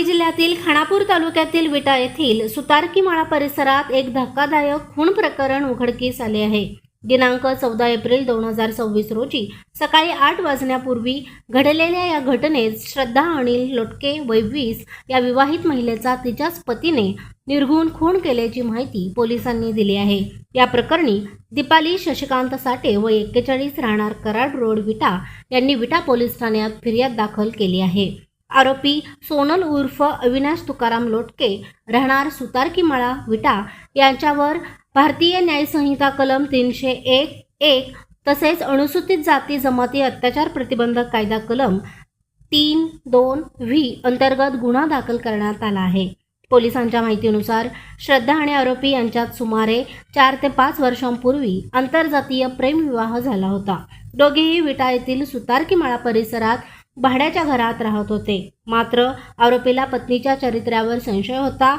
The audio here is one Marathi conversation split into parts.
सांगली जिल्ह्यातील खानापूर तालुक्यातील विटा येथील सुतारकीमाळा परिसरात एक धक्कादायक खून प्रकरण उघडकीस आले आहे। दिनांक 14 एप्रिल 2026 रोजी सकाळी 8 वाजण्यापूर्वी घडलेल्या या घटनेत श्रद्धा अनिल लोटके वय 20 या विवाहित महिलेचा तिच्याच पतीने निर्घृण खून केल्याची माहिती पोलिसांनी दिली आहे। या प्रकरणी दीपाली शशिकांत साठे वय 41 राहणार कराड रोड विटा यांनी विटा पोलीस ठाण्यात फिर्याद दाखल केली आहे। आरोपी सोनल उर्फ अविनाश तुकाराम लोटके राहणार सुतारकीमाळा विटा यांच्यावर भारतीय न्याय संहिता कलम 301(1) तसेच अनुसूचित जाती जमाती अत्याचार प्रतिबंधक कायदा कलम 3(2)(V) अंतर्गत गुन्हा दाखल करण्यात आला आहे। पोलिसांच्या माहितीनुसार श्रद्धा आणि आरोपी यांच्यात सुमारे 4 ते 5 वर्षांपूर्वी आंतरजातीय प्रेमविवाह झाला होता। दोघेही विटा येथील सुतारकीमाळा परिसरात भाड्याच्या घरात राहत होते। मात्र आरोपीला पत्नीच्या चरित्र्यावर संशय होता,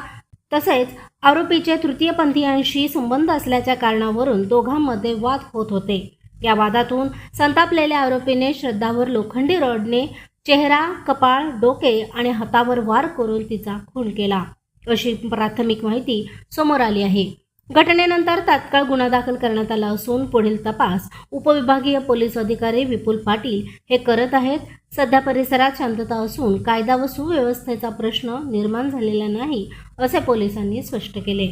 तसेच आरोपीचे तृतीयपंथीयांशी संबंध असल्याच्या कारणावरून दोघांमध्ये वाद होत होते। या वादातून संतापलेल्या आरोपीने श्रद्धावर लोखंडी रॉडने चेहरा, कपाळ, डोके आणि हातावर वार करून तिचा खून केला, अशी प्राथमिक माहिती समोर आली आहे। घटनेनंतर तात्काळ गुन्हा दाखल करण्यात आला असून पुढील तपास उपविभागीय पोलीस अधिकारी विपुल पाटील हे करत आहेत। सध्या परिसरात शांतता असून कायदा व सुव्यवस्थेचा प्रश्न निर्माण झालेला नाही, असे पोलिसांनी स्पष्ट केले।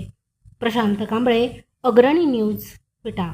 प्रशांत कांबळे, अग्रणी न्यूज, विटा।